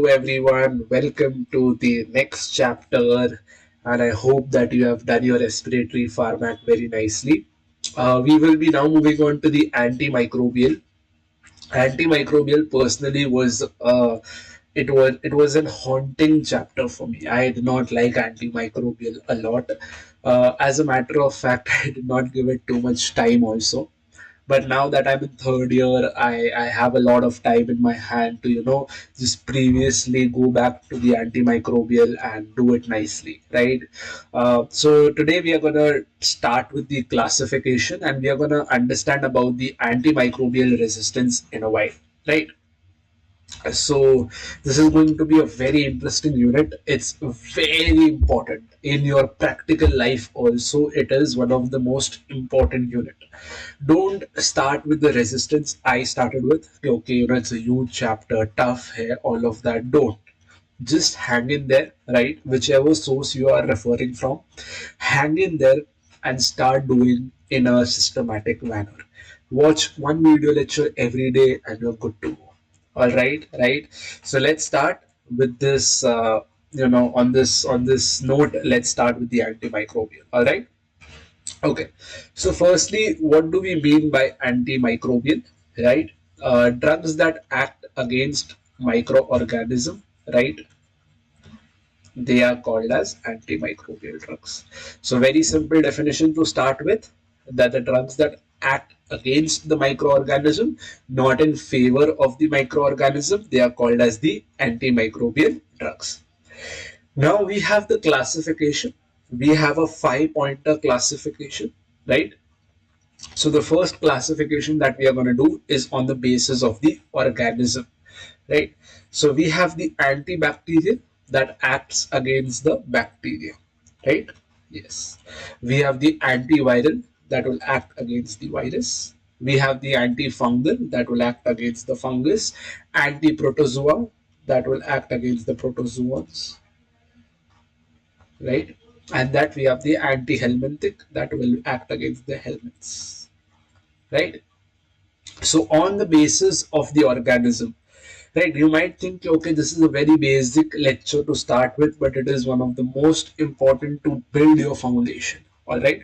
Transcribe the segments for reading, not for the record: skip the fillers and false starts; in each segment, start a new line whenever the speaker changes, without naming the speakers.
Hello everyone, welcome to the next chapter, and I hope that you have done your respiratory format very nicely. We will be now moving on to the antimicrobial. Antimicrobial personally was it was an haunting chapter for me. I did not like antimicrobial a lot. As a matter of fact, I did not give it too much time also, but now that I'm in third year, I have a lot of time in my hand to just previously go back to the antimicrobial and do it nicely, right? So today we are gonna start with the classification, and we are gonna understand about the antimicrobial resistance in a while, right? So this is going to be a very interesting unit. It's very important in your practical life also. It is one of the most important unit. Don't start with the resistance I started with. Okay, it's a huge chapter, tough hair, all of that. Don't. Just hang in there, right? Whichever source you are referring from, hang in there and start doing in a systematic manner. Watch one video lecture every day and you're good to go. All right, right. So let's start with this. On this note, let's start with the antimicrobial. All right. Okay. So firstly, what do we mean by antimicrobial? Right. Drugs that act against microorganism. Right. They are called as antimicrobial drugs. So very simple definition to start with, that the drugs that act against the microorganism, not in favor of the microorganism, they are called as the antimicrobial drugs. Now we have the classification. We have a 5-pointer classification, right? So the first classification that we are going to do is on the basis of the organism, right? So we have the antibacterial that acts against the bacteria, right? Yes. We have the antiviral that will act against the virus. We have the antifungal that will act against the fungus, antiprotozoa that will act against the protozoans, right? And that we have the antihelminthic that will act against the helminths, right? So on the basis of the organism, right, you might think, okay, this is a very basic lecture to start with, but it is one of the most important to build your foundation. All right.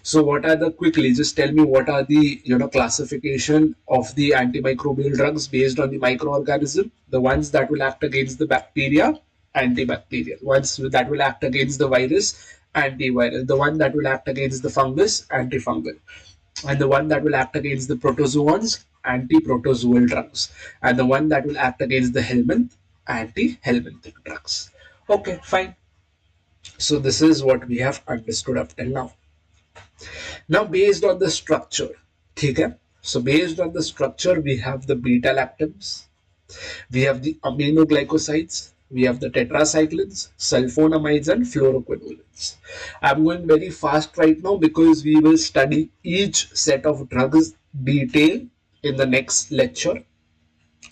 So what are the, quickly just tell me, what are the classification of the antimicrobial drugs based on the microorganism? The ones that will act against the bacteria, antibacterial. Ones that will act against the virus, antiviral. The one that will act against the fungus, antifungal, and the one that will act against the protozoans, anti-protozoal drugs, and the one that will act against the helminth, anti-helminthic drugs. Okay, fine. So this is what we have understood up till now. Now based on the structure, okay? So based on the structure, we have the beta lactams, we have the aminoglycosides, we have the tetracyclines, sulfonamides, and fluoroquinolines. I'm going very fast right now because we will study each set of drugs detail in the next lecture.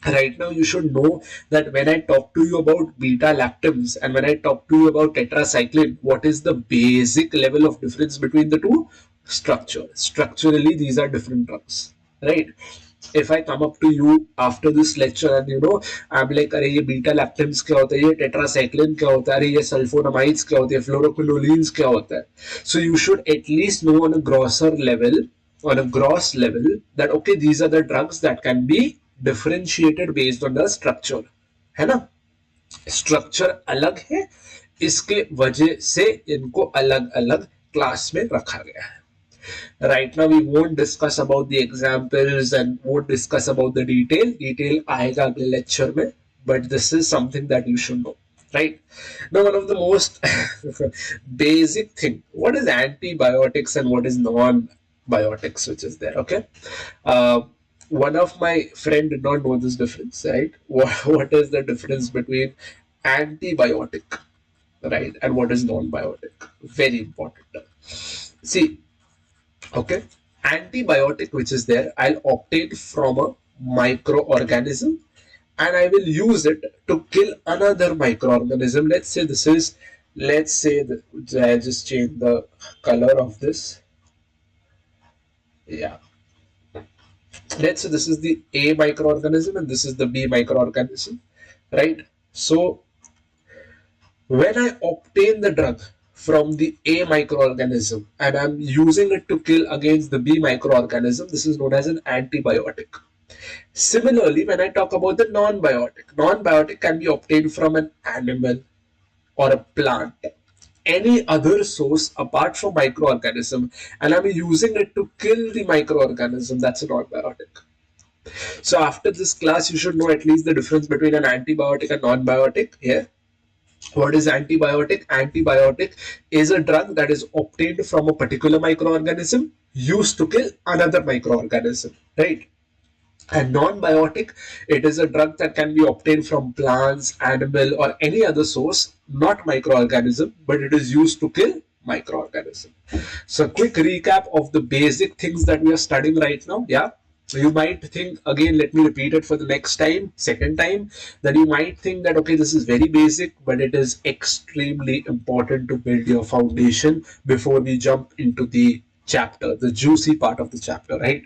Right now, you should know that when I talk to you about beta lactams and when I talk to you about tetracycline, what is the basic level of difference between the two? Structure. Structurally, these are different drugs, right? If I come up to you after this lecture and I'm like, अरे ये beta lactams क्या होता है, ये tetracycline क्या होता है, अरे ये sulfonamides क्या होते हैं, fluoroquinolines क्या होता है. So you should at least know on a grosser level, on a gross level, that okay, these are the drugs that can be differentiated based on the structure, है ना? Structure अलग है, इसके वजह से इनको अलग अलग क्लास में रखा गया है. Right now we won't discuss about the examples and won't discuss about the detail आएगा अगले lecture में, but this is something that you should know, right? Now one of the most basic thing, what is antibiotics and what is non-biotics, which is there, okay? One of my friend did not know this difference, right? What is the difference between antibiotic, right, and what is non-biotic? Very important. See, okay, antibiotic which is there, I'll obtain from a microorganism and I will use it to kill another microorganism. Let's say this is, let's say that I just change the color of this. Yeah, let's say this is the A microorganism and this is the B microorganism, right? So when I obtain the drug from the A microorganism and I'm using it to kill against the B microorganism, this is known as an antibiotic. Similarly, when I talk about the non-biotic can be obtained from an animal or a plant, any other source apart from microorganism, and I'm using it to kill the microorganism, that's a non-biotic. So after this class, you should know at least the difference between an antibiotic and non-biotic here. What is antibiotic? Antibiotic is a drug that is obtained from a particular microorganism used to kill another microorganism, right? And non-biotic, it is a drug that can be obtained from plants, animal, or any other source, not microorganism, but it is used to kill microorganism. So quick recap of the basic things that we are studying right now. Yeah. You might think, again, let me repeat it for the next time, second time, that you might think that, okay, this is very basic, but it is extremely important to build your foundation before we jump into the chapter, the juicy part of the chapter, right?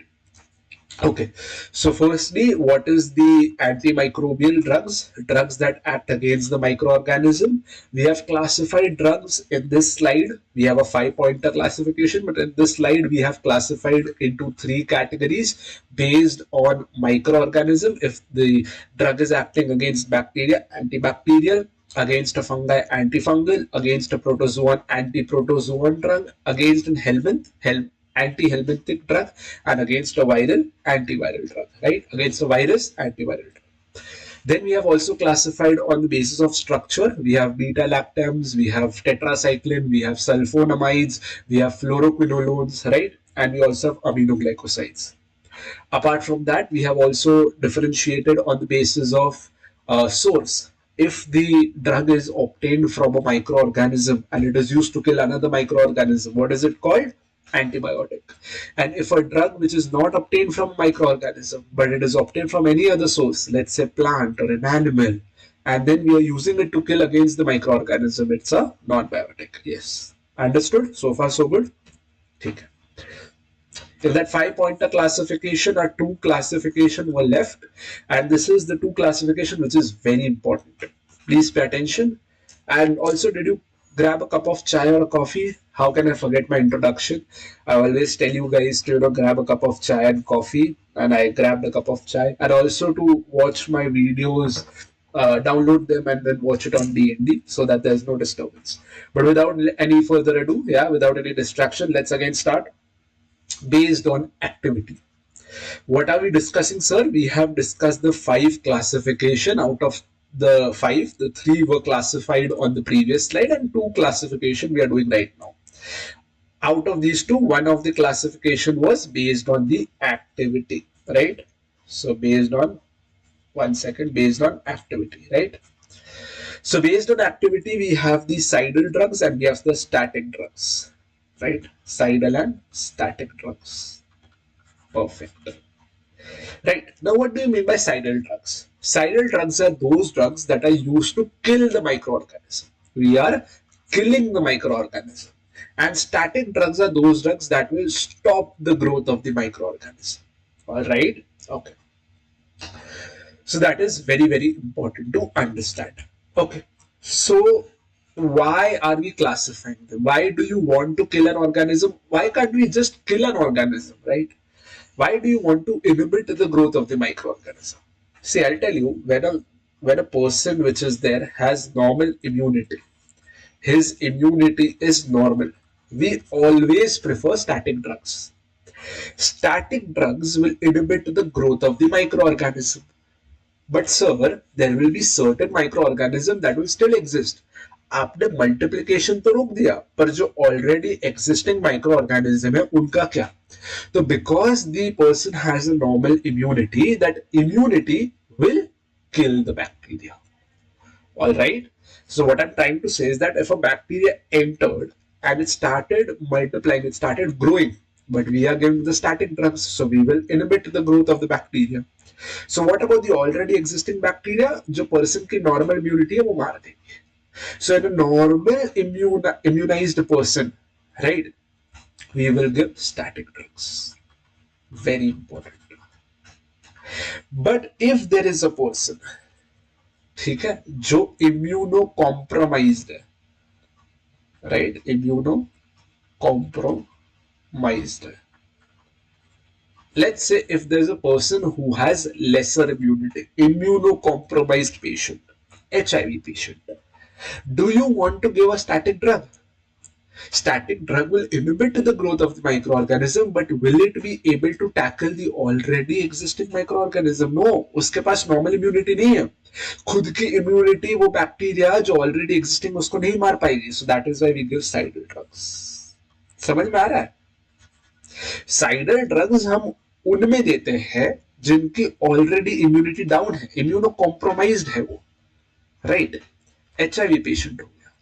Okay, so firstly, what is the antimicrobial drugs? Drugs that act against the microorganism. We have classified drugs in this slide. We have a 5-pointer classification, but in this slide, we have classified into 3 categories based on microorganism. If the drug is acting against bacteria, antibacterial; against a fungi, antifungal; against a protozoan, antiprotozoan drug; against an anti-helminthic drug, and against a viral, antiviral drug, right? Against a virus, antiviral drug. Then we have also classified on the basis of structure. We have beta-lactams, we have tetracycline, we have sulfonamides, we have fluoroquinolones, right? And we also have aminoglycosides. Apart from that, we have also differentiated on the basis of source. If the drug is obtained from a microorganism and it is used to kill another microorganism, what is it called? Antibiotic. And if a drug which is not obtained from a microorganism, but it is obtained from any other source, let's say plant or an animal, and then we are using it to kill against the microorganism, it's a non-biotic. Yes. Understood? So far, so good? Okay. In that 5-pointer classification, our 2 classification were left, and this is the 2 classification which is very important. Please pay attention. And also, did you grab a cup of chai or a coffee? How can I forget my introduction? I always tell you guys to grab a cup of chai and coffee, and I grabbed a cup of chai. And also to watch my videos, download them and then watch it on D&D so that there's no disturbance. But without any further ado, yeah, without any distraction, let's again start. Based on activity. What are we discussing, sir? We have discussed the 5 classification. Out of the 5, the 3 were classified on the previous slide and 2 classification we are doing right now. Out of these 2, one of the classification was based on the activity, right? So based on, based on activity, right? So based on activity, we have the cidal drugs and we have the static drugs, right? Cidal and static drugs. Perfect. Right. Now, what do you mean by cidal drugs? Cidal drugs are those drugs that are used to kill the microorganism. We are killing the microorganism. And static drugs are those drugs that will stop the growth of the microorganism. Alright? Okay. So that is very, very important to understand. Okay. So why are we classifying them? Why do you want to kill an organism? Why can't we just kill an organism, right? Why do you want to inhibit the growth of the microorganism? See, I'll tell you, when a person which is there has normal immunity, his immunity is normal, we always prefer static drugs. Static drugs will inhibit the growth of the microorganism. But sir, there will be certain microorganism that will still exist. आपने multiplication तो रोक दिया, पर जो already existing micro organism है उनका क्या? So because the person has a normal immunity, that immunity will kill the bacteria. Alright? So what I'm trying to say is that if a bacteria entered and it started multiplying, it started growing, but we are giving the static drugs, so we will inhibit the growth of the bacteria. So what about the already existing bacteria? जो person की normal immunity है वो मार देंगे. So in a normal immunized person, right, we will give static drugs. Very important. But if there is a person ठीक है, जो immuno compromised है, राइट, इम्यूनो कॉम्प्रोमाइज्ड है. Let's say if there's a person who has lesser immunity, immunocompromised patient, HIV patient, do you want to give a static drug? Static drug will inhibit the growth of the microorganism, but will it be able to tackle the already existing microorganism? No, उसके पास normal immunity नहीं है. खुद की immunity वो bacteria जो already existing उसको नहीं मार पाएगी. So that is why we give sidal drugs. समझ में आ रहा है? साइडल ड्रग्स हम उनमें देते हैं जिनकी ऑलरेडी इम्यूनिटी डाउन है, इम्यूनो कॉम्प्रोमाइज्ड है वो, राइट. एचआईवी पेशेंट हो गया,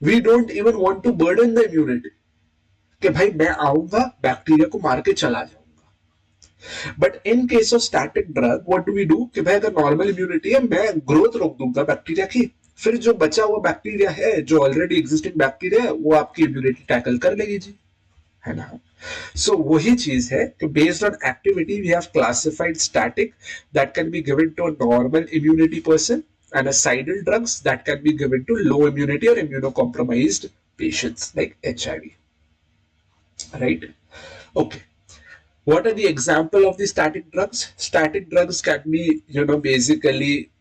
we don't even want to burden the immunity कि भाई मैं आऊंगा बैक्टीरिया को मार के चला जाऊंगा. But in case of static drug what do we do कि भाई अगर नॉर्मल इम्यूनिटी है मैं ग्रोथ रोक दूंगा बैक्टीरिया की, फिर जो बचा हुआ बैक्टीरिया है जो ऑलरेडी एग्जिस्टिंग बैक्टीरिया है वो आपकी इम्यूनिटी टैकल कर लेगी जी, है ना. So वही चीज है कि based on activity we have classified static that can be given to a normal immunity person and a sidal drugs that can be given to low immunity or immunocompromised patients like HIV, right? Okay, what are the example of the static drugs? Static drugs can be, basically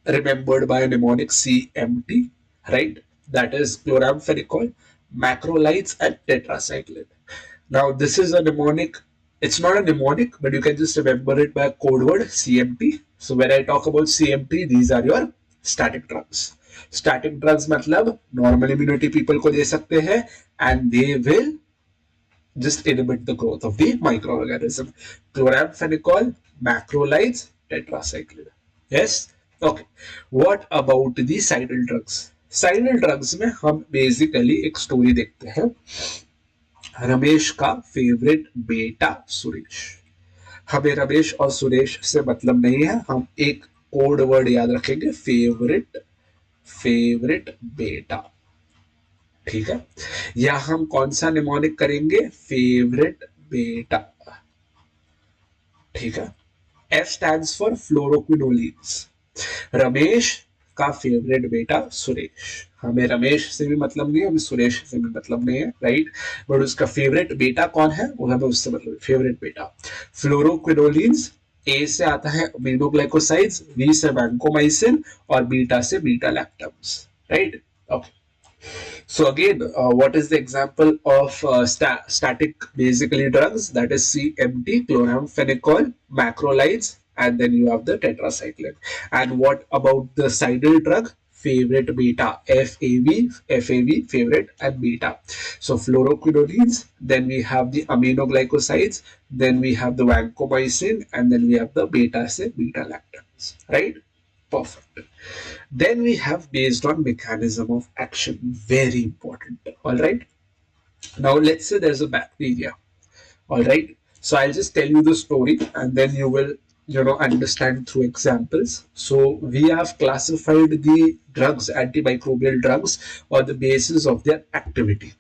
remembered by a mnemonic CMT, right? That is chloramphenicol, macrolides, and tetracycline. Now, this is a mnemonic. It's not a mnemonic, but you can just remember it by a code word CMT. So when I talk about CMT, these are your static drugs. Static drugs मतलब normal immunity people को दे सकते हैं and they will just inhibit the growth of the microorganism. Chloramphenicol, macrolides, tetracycline. Yes? Okay. What about the sidal drugs? Sidal drugs में हम basically एक story देखते हैं. रमेश का फेवरेट बेटा सुरेश. हमें रमेश और सुरेश से मतलब नहीं है, हम एक कोड वर्ड याद रखेंगे, फेवरेट, फेवरेट बेटा. ठीक है, या हम कौन सा निमोनिक करेंगे, फेवरेट बेटा. ठीक है, F stands for फ्लोरोक्विनोलिन्स. रमेश का फेवरेट बेटा सुरेश. हमें रमेश से भी मतलब नहीं है, हमें सुरेश से भी मतलब नहीं है, राइट. बट उसका फेवरेट बेटा कौन है वो हमें उससे मतलब, फेवरेट बेटा. फ्लोरोक्विनोलिन्स, ए से आता है अमीनोग्लाइकोसाइड्स, बी से वैंकोमाइसिन और बीटा से beta lactams, right. Okay. So again, what is the example of static basically drugs? That is CMT, chloramphenicol, macrolides, and then you have the tetracycline. And what about the sidal drug? Favorite beta, FAV, favorite, and beta. So fluoroquinolones, then we have the aminoglycosides, then we have the vancomycin, and then we have the beta say beta lactams, right? Perfect. Then we have based on mechanism of action, very important. All right, now let's say there's a bacteria. All right, so I'll just tell you the story and then you will understand through examples. So we have classified the drugs, antimicrobial drugs, on the basis of their activity.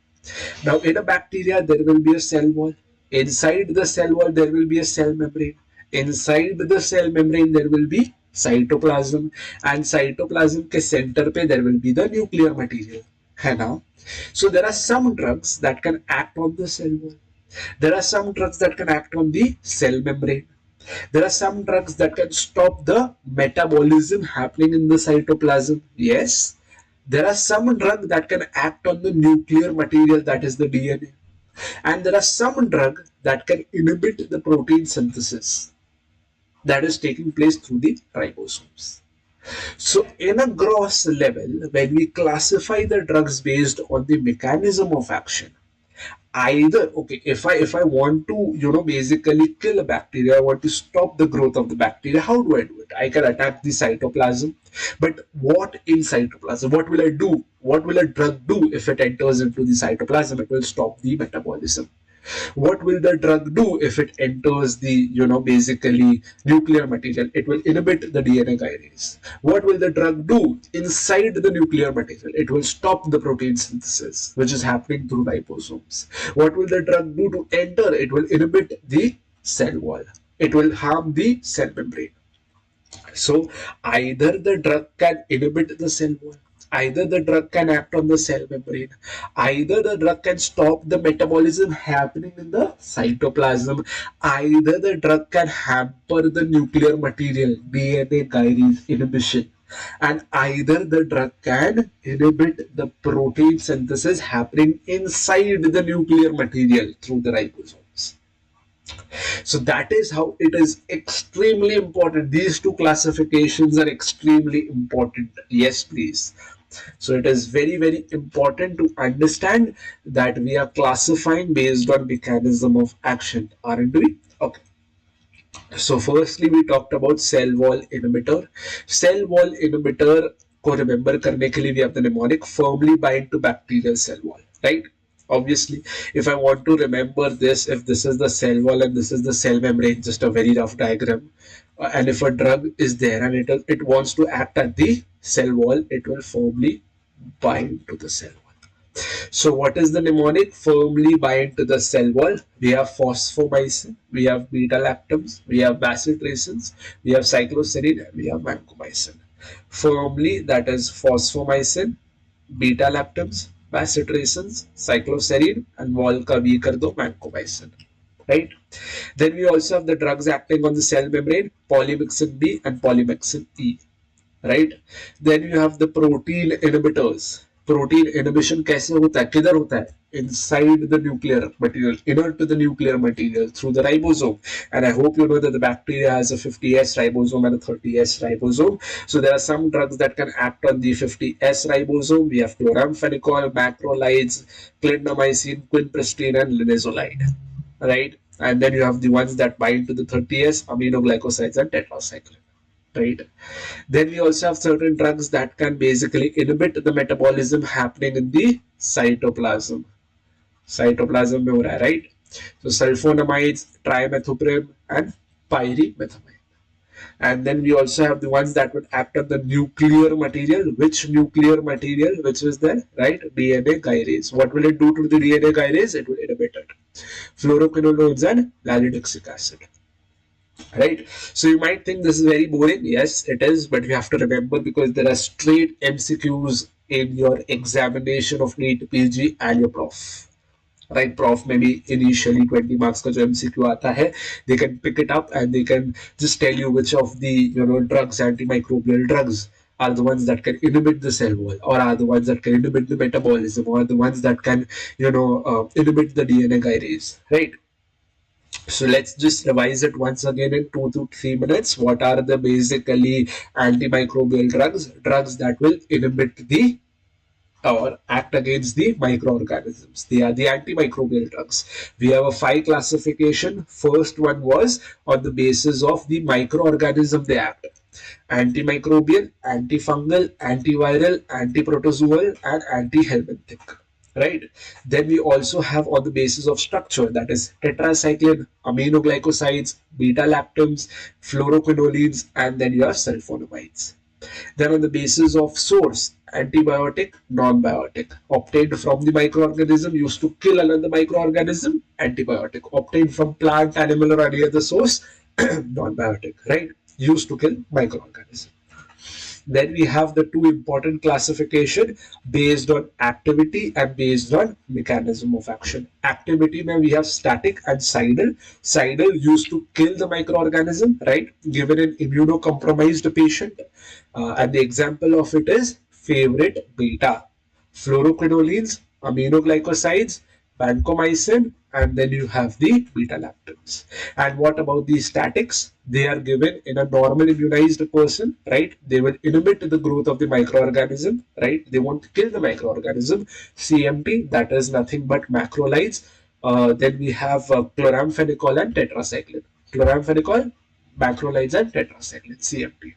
Now in a bacteria there will be a cell wall. Inside the cell wall there will be a cell membrane. Inside the cell membrane there will be cytoplasm, and cytoplasm के center पे there will be the nuclear material, है ना. So there are some drugs that can act on the cell wall. There are some drugs that can act on the cell membrane. There are some drugs that can stop the metabolism happening in the cytoplasm. Yes. There are some drugs that can act on the nuclear material, that is the DNA. And there are some drugs that can inhibit the protein synthesis that is taking place through the ribosomes. So in a gross level, when we classify the drugs based on the mechanism of action, either, okay, if I want to basically kill a bacteria, I want to stop the growth of the bacteria, how do I do it? I can attack the cytoplasm, but what in cytoplasm? What will I do? What will a drug do if it enters into the cytoplasm? It will stop the metabolism. What will the drug do if it enters the basically nuclear material? It will inhibit the DNA kinase. What will the drug do inside the nuclear material? It will stop the protein synthesis which is happening through ribosomes. What will the drug do to enter? It will inhibit the cell wall. It will harm the cell membrane. So either the drug can inhibit the cell wall, either the drug can act on the cell membrane, either the drug can stop the metabolism happening in the cytoplasm, either the drug can hamper the nuclear material DNA gyrase inhibition, and either the drug can inhibit the protein synthesis happening inside the nuclear material through the ribosomes. So that is how it is extremely important. These two classifications are extremely important. Yes, please. So it is very, very important to understand that we are classifying based on mechanism of action, aren't we? Okay. So firstly, we talked about cell wall inhibitor. Cell wall inhibitor को remember करने के लिए we have the mnemonic firmly bind to bacterial cell wall, right? Obviously, if I want to remember this, if this is the cell wall and this is the cell membrane, just a very rough diagram, and if a drug is there and it wants to act at the cell wall, it will firmly bind to the cell wall. So what is the mnemonic? Firmly bind to the cell wall. We have phosphomycin, we have beta-lactams, we have bacitracins, we have cycloserine, and we have vancomycin. Firmly, that is phosphomycin, beta-lactams, bacitracins, cycloserine, and wall ka V kar do vancomycin. Right? Then we also have the drugs acting on the cell membrane, polymyxin B and polymyxin E. Right? Then you have the protein inhibitors. Protein inhibition कैसे होता है, किधर होता है? Inside the nuclear material, inner to the nuclear material through the ribosome. And I hope you know that the bacteria has a 50S ribosome and a 30S ribosome. So there are some drugs that can act on the 50S ribosome. We have chloramphenicol, macrolides, clindamycin, quinpristine, and linezolide. Right? And then you have the ones that bind to the 30S, aminoglycosides, and tetracycline. Right? Then we also have certain drugs that can basically inhibit the metabolism happening in the cytoplasm. Cytoplasm में हो रहा है, right? So sulfonamides, trimethoprim, and pyrimethamine. And then we also have the ones that would act on the nuclear material. Which nuclear material? Which is there, right? DNA gyrase. What will it do to the DNA gyrase? It will inhibit it. Fluoroquinolones and lalidixic acid. Right? So you might think this is very boring. Yes, it is, but we have to remember because there are straight MCQs in your examination of NEET PG and your prof. Right, prof maybe initially 20 marks का जो MCQ आता है, they can pick it up and they can just tell you which of the drugs, antimicrobial drugs, are the ones that can inhibit the cell wall, or are the ones that can inhibit the metabolism, or the ones that can inhibit the DNA gyrase, right? So let's just revise it once again in 2 to 3 minutes. What are the basically antimicrobial drugs? Drugs that will inhibit the or act against the microorganisms. They are the antimicrobial drugs. We have a 5 classification. First one was on the basis of the microorganism they act. Antimicrobial, antifungal, antiviral, antiprotozoal, and antihelminthic. Right? Then we also have on the basis of structure, that is tetracycline, aminoglycosides, beta-lactams, fluoroquinolines, and then you have sulfonamides. Then on the basis of source, antibiotic, non-biotic, obtained from the microorganism, used to kill another microorganism, antibiotic, obtained from plant, animal, or any other source, non-biotic, right? Used to kill microorganism. Then we have the two important classification based on activity and based on mechanism of action. Activity में we have static and cidal. Cidal used to kill the microorganism, right? Given an immunocompromised patient. And the example of it is favorite beta. Fluoroquinolines, aminoglycosides, vancomycin, and then you have the beta-lactams. And what about the statics? They are given in a normal immunized person, right? They will inhibit the growth of the microorganism, right? They won't kill the microorganism. CMT, that is nothing but macrolides. Then we have chloramphenicol and tetracycline. Chloramphenicol, macrolides, and tetracycline, CMT.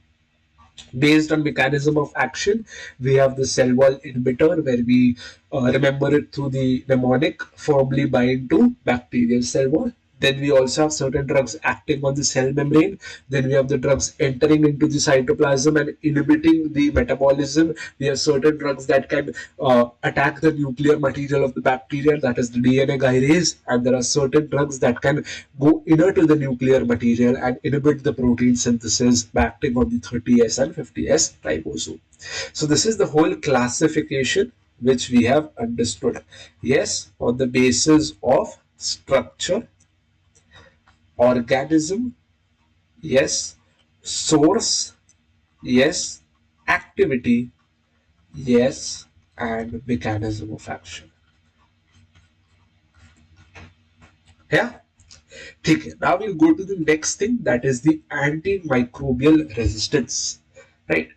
Based on mechanism of action, we have the cell wall inhibitor, where we remember it through the mnemonic firmly bind to bacterial cell wall. Then we also have certain drugs acting on the cell membrane. Then we have the drugs entering into the cytoplasm and inhibiting the metabolism. We have certain drugs that can attack the nuclear material of the bacteria, that is the DNA gyrase. And there are certain drugs that can go inner to the nuclear material and inhibit the protein synthesis by acting on the 30S and 50S ribosome. So this is the whole classification which we have understood. Yes, on the basis of structure, organism, yes, source, yes, activity, yes, and mechanism of action. Yeah. Okay. Now we'll go to the next thing, that is the antimicrobial resistance. Right.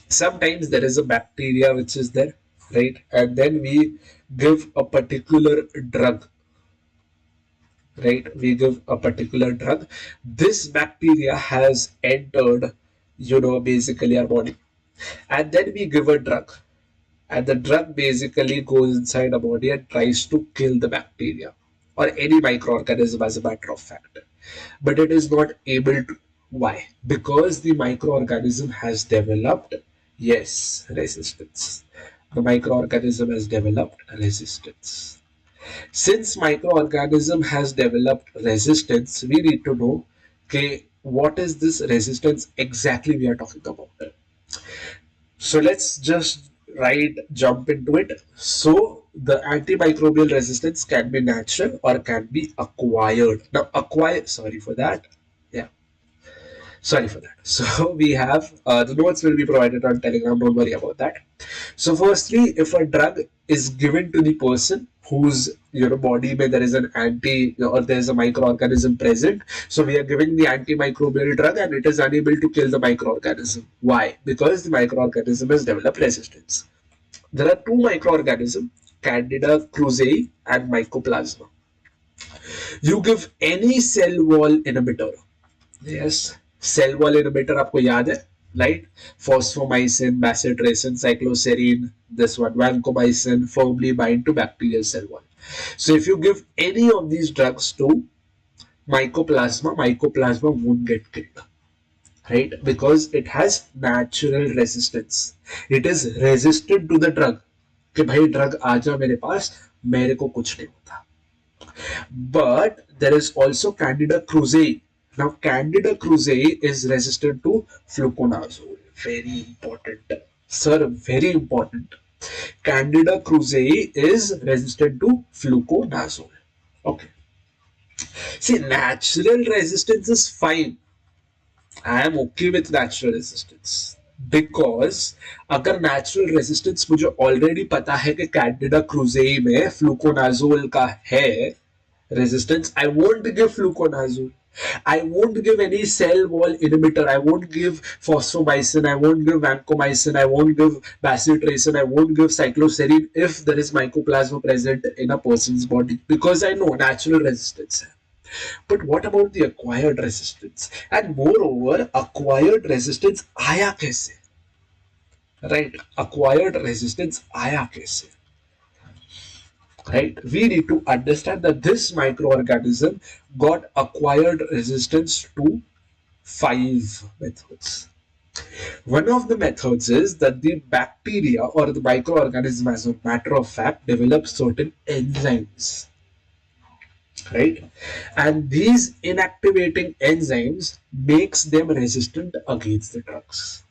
Sometimes there is a bacteria which is there, right? And then we give a particular drug, right? We give a particular drug. This bacteria has entered, basically our body. And then we give a drug. And the drug basically goes inside our body and tries to kill the bacteria or any microorganism, as a matter of fact. But it is not able to. Why? Because the microorganism has developed, yes, resistance. The microorganism has developed resistance. Since microorganism has developed resistance, we need to know, okay, what is this resistance exactly we are talking about. So let's just jump into it. So the antimicrobial resistance can be natural or can be acquired. Now acquired, sorry for that. Yeah, sorry for that. So we have the notes will be provided on Telegram. Don't worry about that. So firstly, if a drug is given to the person whose body where there is an anti or there is a microorganism present, so we are giving the antimicrobial drug and it is unable to kill the microorganism. Why? Because the microorganism has developed resistance. There are two microorganisms, Candida krusei and Mycoplasma. You give any cell wall inhibitor. Yes, cell wall inhibitor आपको याद है, right? Phosphomycin, bacitracin, cycloserine, this one, vancomycin, firmly bind to bacterial cell wall. So if you give any of these drugs to mycoplasma won't get killed, right? Because it has natural resistance. It is resistant to the drug. कि भाई drug आ जा मेरे पास, मेरे को कुछ नहीं होता. But there is also Candida krusei. Now, Candida krusei is resistant to fluconazole. Very important. Sir, very important. Candida krusei is resistant to fluconazole. Okay. See, natural resistance is fine. I am okay with natural resistance. Because अगर natural resistance मुझे already पता है कि Candida क्रूजेई में fluconazole का है resistance, I won't give fluconazole. I won't give any cell wall inhibitor. I won't give phosphomycin. I won't give vancomycin. I won't give bacitracin. I won't give cycloserine if there is mycoplasma present in a person's body, because I know natural resistance. But what about the acquired resistance? And moreover, acquired resistance आया कैसे? Right? Acquired resistance आया कैसे? Right? We need to understand that this microorganism got acquired resistance to 5 methods. One of the methods is that the bacteria or the microorganism, as a matter of fact, develops certain enzymes. Right? And these inactivating enzymes makes them resistant against the drugs.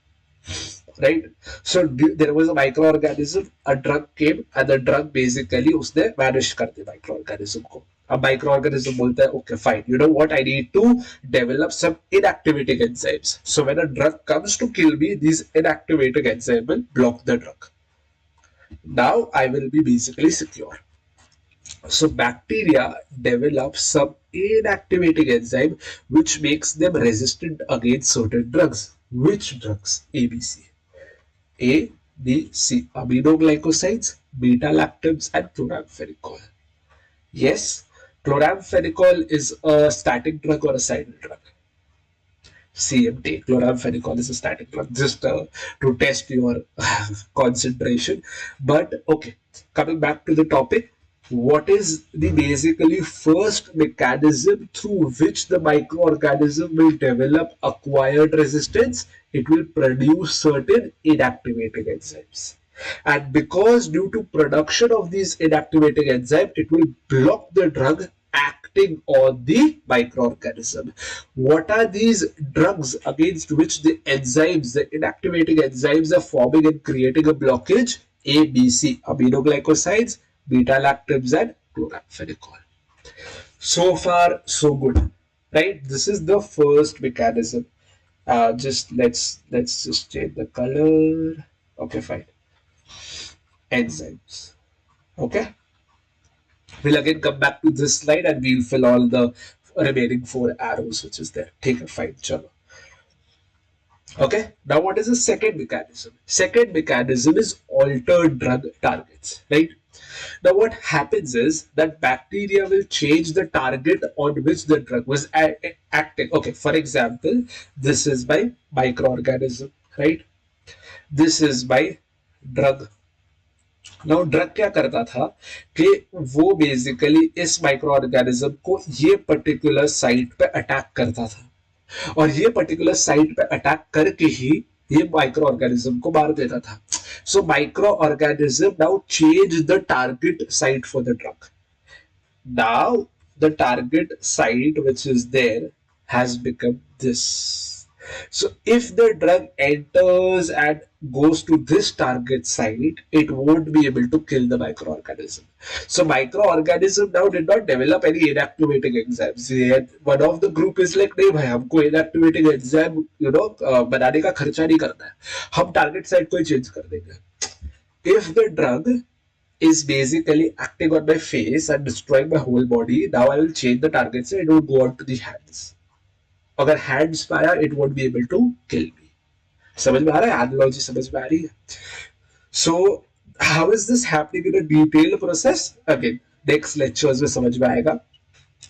Right? So there was a microorganism, a drug came, and the drug basically उसने vanish कर दिया microorganism को. अब microorganism बोलता है, okay, fine, you know what, I need to develop some inactivating enzymes. So when a drug comes to kill me, these inactivating enzymes will block the drug. Now I will be basically secure. So bacteria develop some inactivating enzyme which makes them resistant against certain drugs. Which drugs? ABC. A, B, C. Aminoglycosides, beta-lactams, and chloramphenicol. Yes, chloramphenicol is a static drug or a silent drug. CMT, chloramphenicol is a static drug, just to test your concentration. But okay, coming back to the topic. what is the basically first mechanism through which the microorganism will develop acquired resistance? It will produce certain inactivating enzymes. And because due to production of these inactivating enzymes, it will block the drug acting on the microorganism. What are these drugs against which the enzymes, the inactivating enzymes are forming and creating a blockage? A, B, C, aminoglycosides, beta-lactams and chloramphenicol. So far, so good, right? This is the first mechanism. Just let's just change the color. Okay, fine. Enzymes. Okay, we'll again come back to this slide and we'll fill all the remaining 4 arrows which is there. Take a fine, chalo. Okay, now what is the second mechanism? Second mechanism is altered drug targets, right? Now, what happens is that bacteria will change the target on which the drug was acting. Okay, for example, this is by microorganism, right? This is by drug. Now, drug क्या करता था कि वो basically इस micro organism को ये particular site पे attack करता था और ये पर्टिकुलर साइट पे अटैक करके ही ये माइक्रो ऑर्गेनिज्म को मार देता था. So microorganism now change the target site for the drug. Now the target site which is there has become this. So if the drug enters and goes to this target site, it won't be able to kill the microorganism. So microorganism now did not develop any inactivating enzymes. Yet one of the group is like, नहीं भाई हमको inactivating enzyme बनाने का खर्चा नहीं करना है, हम target site को ही change कर देंगे. If the drug is basically acting on my face and destroying my whole body, now I will change the target site, it will go on to the hands. अगर hands पे आया, it won't be able to kill me. समझ में आ रहा है? Analogy समझ में आ रही है? So how is this happening in a detailed process? Again, next lectures में समझ में आएगा.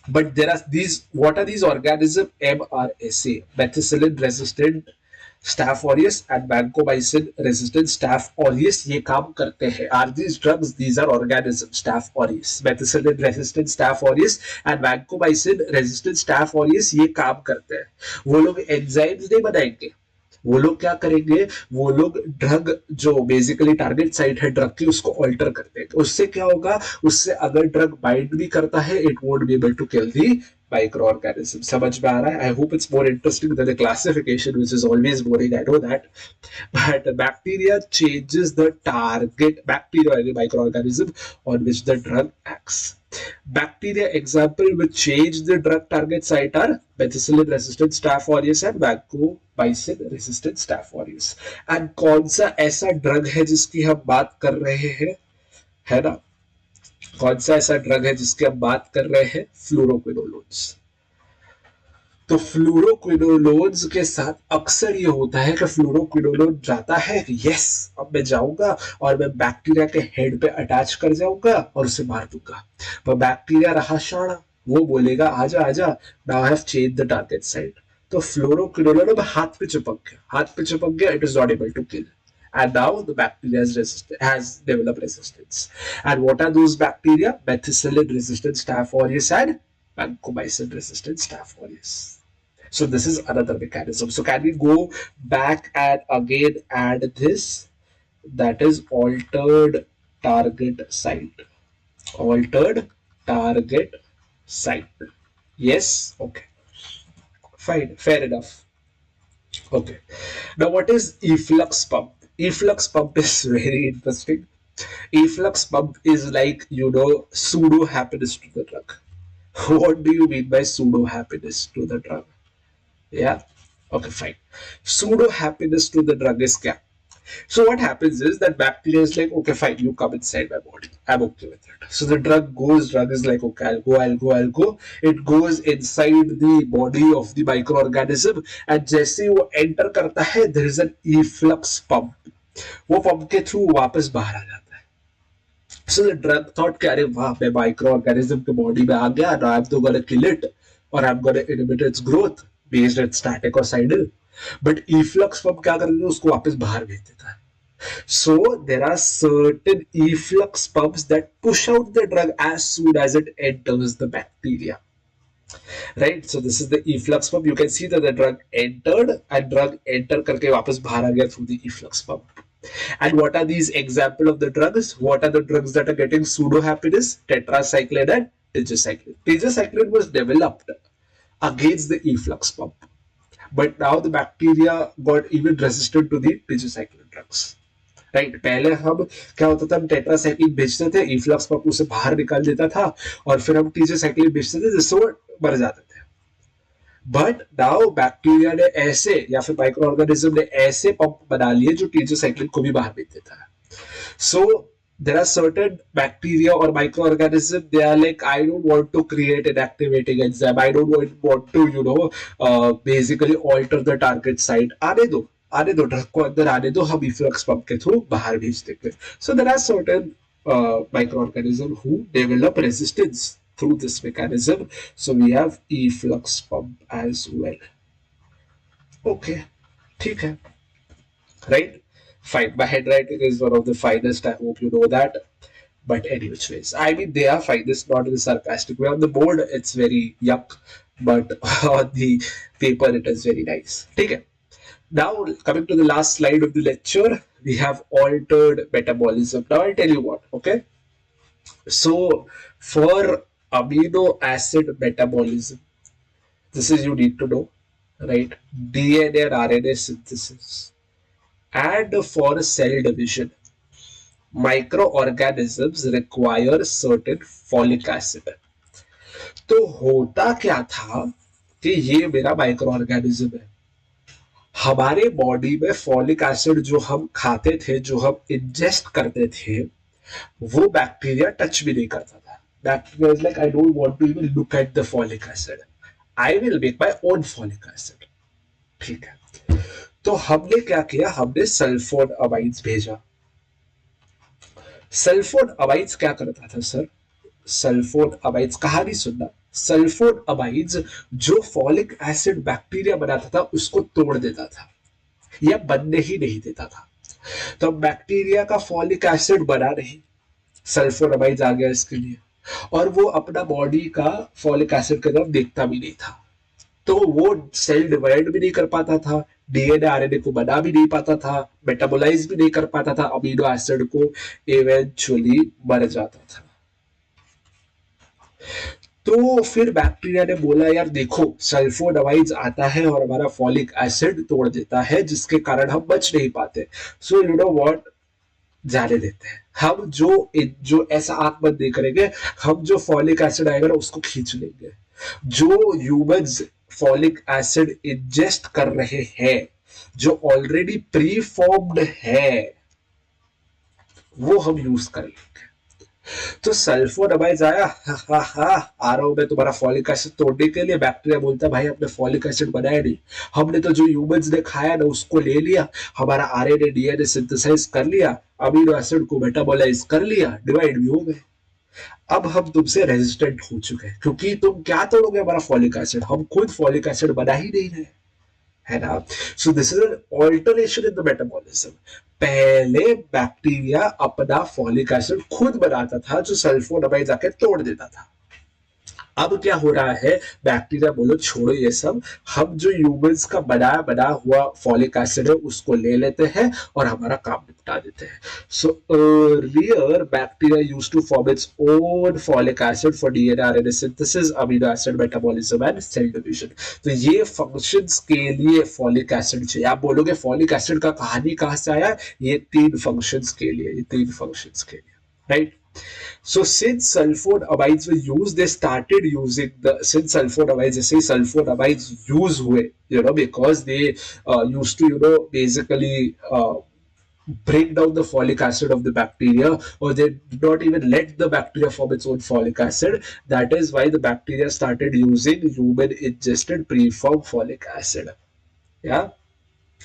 But there are these, what are these organisms? MRSA, methicillin resistant Staph aureus and vancomycin resistant Staph aureus ये काम करते हैं. Are these drugs? These are organisms. Staph aureus, methicillin resistant Staph aureus and vancomycin resistant Staph aureus ये काम करते हैं. वो लोग एंजाइम्स नहीं बनाएंगे, वो लोग क्या करेंगे, वो लोग ड्रग जो बेसिकली टारगेट साइट है ड्रग की उसको ऑल्टर कर देंगे. उससे क्या होगा, उससे अगर ड्रग बाइंड भी करता है, it won't be able to kill the microorganism. समझ में आ रहा है? I hope it's more interesting than the classification, which is always boring. I know that, but bacteria changes the target bacteria or microorganism on which the drug acts. Bacteria example which change the drug target site are methicillin resistant Staph aureus and vancomycin resistant Staph aureus. And कौन सा ऐसा drug है जिसकी हम बात कर रहे हैं, है ना? कौन सा ऐसा ड्रग है जिसकी हम बात कर रहे हैं? फ्लोरोक्विनोलोन्स. तो फ्लोरोक्विनोलोन्स के साथ अक्सर ये होता है कि फ्लोरोक्विनोलोन जाता है, यस अब मैं जाऊंगा और मैं बैक्टीरिया के हेड पे अटैच कर जाऊंगा और उसे मार दूंगा. पर बैक्टीरिया रहा शाणा, वो बोलेगा आजा आजा, now I have changed the target site. तो फ्लोरोक्विनोलोन अब हाथ पे चिपक गया, it is not able to kill. And now the bacteria has developed resistance. And what are those bacteria? Methicillin resistant Staph aureus and vancomycin resistant Staph aureus. So this is another mechanism. So can we go back and again add this? That is altered target site. Altered target site. Yes? Okay. Fine. Fair enough. Okay. Now what is efflux pump? Efflux pump is very interesting. Efflux pump is like, pseudo happiness to the drug. What do you mean by pseudo happiness to the drug? Yeah. Okay, fine. Pseudo happiness to the drug is kya? So what happens is that bacteria is like, okay, fine, you come inside my body. I'm okay with it. So the drug is like, okay, I'll go. It goes inside the body of the microorganism and जैसे वो enter करता है, there is an efflux pump. वो pump के through वापस बाहर आ जाता है. So the drug thought कि अरे वाह, मैं microorganism के बॉडी में आ गया, now I'm gonna kill it or I'm gonna inhibit its growth based on static or cidal. But efflux pump क्या करता है, उसको वापस बाहर भेज देता है. So there are certain efflux pumps that push out the drug as soon as it enters the bacteria. Right? So this is the efflux pump. You can see that the drug entered and drug enter करके वापस बाहर आ गया through the efflux pump. And what are these example of the drugs? What are the drugs that are getting pseudo happiness? Tetracycline and tigecycline. Tigecycline was developed against the efflux pump, but now the bacteria got even resistant to the tigecycline drugs. Right पहले हम क्या होता था, हम tetracycline बेचते थे, efflux pump उसे बाहर निकाल देता था और फिर हम टीजेसाइक्लिन बेचते थे जिससे वो मर जाते थे. बट नाउ बैक्टीरिया ने ऐसे या फिर माइक्रो ऑर्गेनिज्म ने ऐसे पंप बना लिए जो टीजेसाइक्लिन को भी बाहर भेज देता है. So there are certain bacteria or microorganisms, they are like, I don't want to create an activating enzyme, I don't want to basically alter the target site. आने दो ड्रग को अंदर आने दो, हम इफ्लक्स पंप के थ्रू बाहर भेज देंगे. So there are certain microorganisms who develop resistance through this mechanism. So we have efflux pump as well. Okay, ठीक है. Right? Fine. My handwriting is one of the finest. I hope you know that. But anyways, ways, I mean, they are finest, not in a sarcastic way. On the board, it's very yuck, but on the paper, it is very nice. Take it. Now, coming to the last slide of the lecture, we have altered metabolism. Now, I'll tell you what, okay? So, for amino acid metabolism, this is you need to know, right? DNA and RNA synthesis. And for cell division, microorganisms require certain folic acid. तो होता क्या था कि ये मेरा micro organism है, हमारे body में फॉलिक एसिड जो हम खाते थे, जो हम इंजेस्ट करते थे, वो बैक्टीरिया टच भी नहीं करता था. Bacteria is like, I don't want to even look at the folic acid, I will make my own folic acid. ठीक है, तो हमने क्या किया, हमने सल्फोन अमाइड्स भेजा. सल्फोन अमाइड्स क्या करता था सर? सल्फोन अमाइड्स, कहानी सुनना. सल्फोन अमाइड्स जो फॉलिक एसिड बैक्टीरिया बनाता था उसको तोड़ देता था या बनने ही नहीं देता था. तो बैक्टीरिया का फॉलिक एसिड बना नहीं, सल्फोन अमाइड्स आ गया इसके लिए, और वो अपना बॉडी का फॉलिक एसिड की तरफ देखता भी नहीं था. तो वो सेल डिवाइड भी नहीं कर पाता था, डीएनए आरएनए को बना भी नहीं पाता था, मेटाबोलाइज भी नहीं कर पाता था अमीनो एसिड को, इवेंचुअली मर जाता था. तो फिर बैक्टीरिया ने बोला, यार देखो सल्फोनामाइड्स आता है और हमारा फॉलिक एसिड तोड़ देता है जिसके कारण हम बच नहीं पाते. सो यू नो व्हाट, जाने देते हैं, हम जो ऐसा आंख बंद नहीं करेंगे, हम जो फॉलिक एसिड आएगा ना उसको खींच लेंगे. जो ह्यूमंस फॉलिक एसिड इंजेस्ट कर रहे हैं, जो ऑलरेडी प्री फॉर्म्ड है, वो हम यूज कर लेंगे. तो सल्फोनामाइड्स आया, आ रहा हूं मैं तुम्हारा फॉलिक एसिड तोड़ने के लिए. बैक्टीरिया बोलता है, भाई हमने फॉलिक एसिड बनाया नहीं, हमने तो जो ह्यूमंस ने खाया ना उसको ले लिया, हमारा आरएनए डीएनए सिंथेसाइज कर लिया, अमीनो एसिड को मेटाबोलाइज कर लिया, डिवाइड भी हो गए. अब हम तुमसे रेजिस्टेंट हो चुके हैं, क्योंकि तुम क्या तोड़ोगे हमारा फॉलिक एसिड, हम खुद फॉलिक एसिड बना ही नहीं रहे, है ना. So this is an alteration in the metabolism. पहले बैक्टीरिया अपना फॉलिक एसिड खुद बनाता था जो सल्फोनामाइड्स आके तोड़ देता था. अब क्या हो रहा है, बैक्टीरिया बोलो छोड़ो ये सब, हम जो ह्यूमंस का बना हुआ फॉलिक एसिड है उसको ले लेते हैं और हमारा काम निपटा देते हैं. So earlier bacteria used to form its own folic acid for DNA RNA synthesis, amino acid metabolism and cell division. तो ये फंक्शंस के लिए फॉलिक एसिड चाहिए. आप बोलोगे फॉलिक एसिड का कहानी कहां से आया, ये तीन फंक्शंस के लिए, right. So since sulfonamides were used, they started using since sulfonamides, जैसे sulfonamides use हुए, because they used to, basically break down the folic acid of the bacteria, or they did not even let the bacteria form its own folic acid. That is why the bacteria started using human ingested preformed folic acid. Yeah.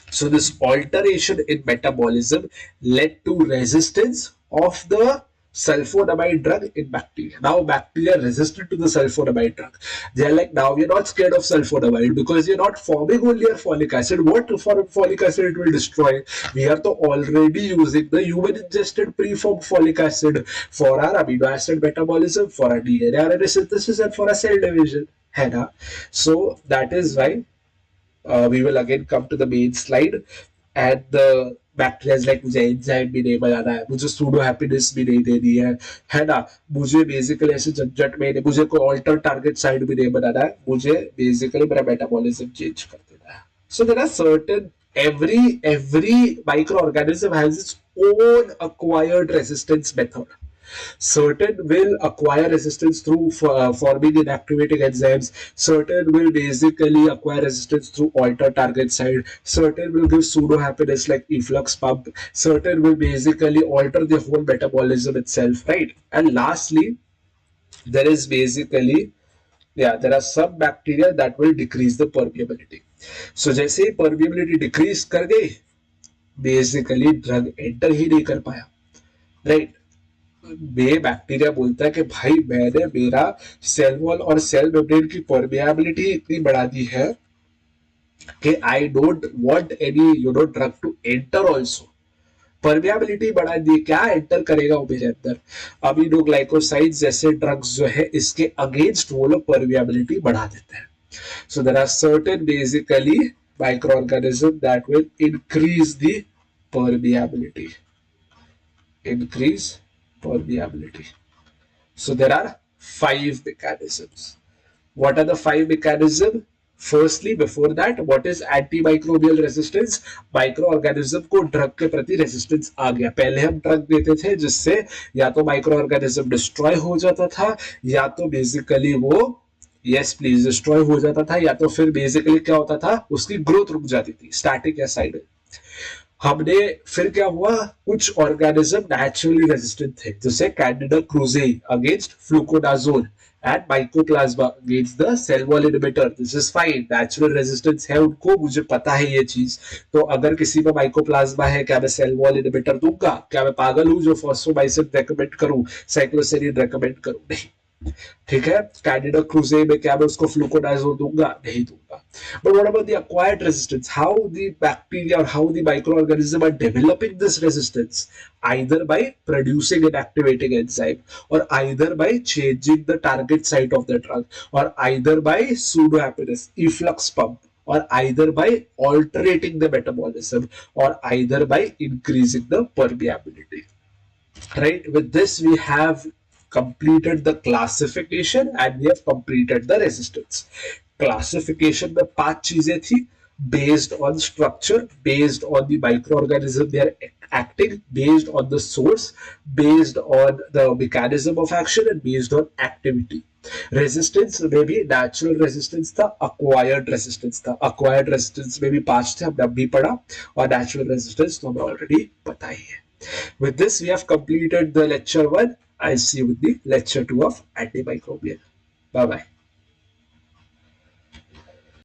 So this alteration in metabolism led to resistance of the sulfonamide drug in bacteria. Now bacteria resistant to the sulfonamide drug. They're like, now we're not scared of sulfonamide because you're not forming only a folic acid. What for folic acid it will destroy? We are already using the human ingested preformed folic acid for our amino acid metabolism, for our DNA RNA synthesis, and for our cell division. है ना? So that is why we will again come to the main slide, and the bacteria like मुझे enzyme भी नहीं बनाना है, मुझे pseudo happiness भी नहीं देनी है ना, मुझे बेसिकली ऐसे झंझट में नहीं, मुझे कोई ऑल्टर टारगेट साइड भी नहीं बनाना है, मुझे बेसिकली मेरा मेटाबॉलिज्म चेंज कर देना है. So there are certain every microorganism has its own acquired resistance method. Certain will acquire resistance through forming inactivating enzymes. Certain will basically acquire resistance through alter target side. Certain will give pseudo happiness like efflux pump. Certain will basically alter the whole metabolism itself, right? And lastly, there is basically, there are some bacteria that will decrease the permeability. So जैसे ही permeability decrease कर गई, basically drug enter ही नहीं कर पाया, right? ये bacteria बोलता है कि भाई मैंने मेरा सेल वॉल और सेल मेम्ब्रेन की परमेबिलिटी इतनी बढ़ा दी है कि I don't want any drug to enter also. Permeability बढ़ा दी, क्या एंटर करेगा वो मेरे अंदर? अमीनोग्लाइकोसाइड्स जैसे ड्रग्स जो है इसके अगेंस्ट वो लोग परमेबिलिटी बढ़ा देते हैं. So there are certain basically microorganism that will increase the permeability. Increase permeability. So there are 5 mechanisms. What are the 5 mechanisms? Firstly, before that, what is antimicrobial resistance? Microorganism को drug के प्रति resistance आ गया. पहले हम drug देते थे जिससे या तो माइक्रोऑर्गेनिज्म डिस्ट्रॉय हो जाता था, या तो बेसिकली वो डिस्ट्रॉय हो जाता था, या तो फिर बेसिकली क्या होता था, उसकी ग्रोथ रुक जाती थी, स्टैटिक या साइड. हमने फिर क्या हुआ, कुछ ऑर्गेनिज्म नेचुरली रेजिस्टेंट थे, जैसे Candida krusei against fluconazole and mycoplasma against the cell wall inhibitor. This is fine, natural resistance है उनको, मुझे पता है ये चीज. तो अगर किसी में माइकोप्लाज्मा है, क्या मैं सेल वॉल इनहिबिटर दूंगा? क्या मैं पागल हूं जो फॉस्फोमाइसिन रेकमेंड करूं, साइक्लोसेरिन रेकमेंड करूं? नहीं. ठीक है, कैंडिडा क्रूजे में क्या मैं उसको फ्लूकोडाजोल दूंगा? नहीं दूंगा. But what about the acquired resistance? How the bacteria or how the microorganism are developing this resistance? Either by producing an activating enzyme, or either by changing the target site of the drug, or either by pseudohappiness, efflux pump, or either by alterating the metabolism, or either by increasing the permeability. Right? With this, we have completed the classification and we have completed the resistance. Classification में 5 चीजें थी, based on structure, based on the microorganism they are acting, based on the source, based on the mechanism of action, and based on activity. Resistance में भी natural resistance था, acquired resistance था. Acquired resistance में भी 5 थे, हमने अभी पढ़ा, और नेचुरल रेजिस्टेंस तो हमें ऑलरेडी पता ही है. With this, we have completed the lecture 1. I'll see you with the lecture 2 of antimicrobial. Bye bye.